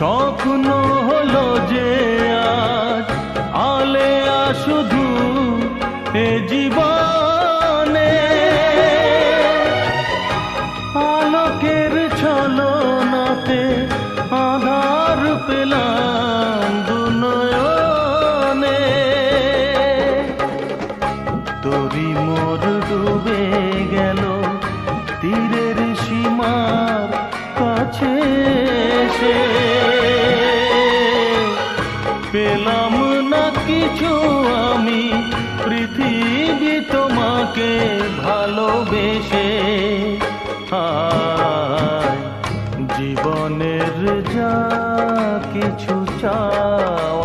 স্বপ্ন হলো যে আজ আলেয়া শুধু এ জীবনে, আলোকের ছলনাতে আধার পেলাম দুনয়নে। তরি মোর ডুবে গেল তীরের সীমার কাছে এসে, পেলাম না কিছু আমি পৃথিবী তোমাকে ভালোবেসে। হায় জীবনের যা কিছু চাওয়া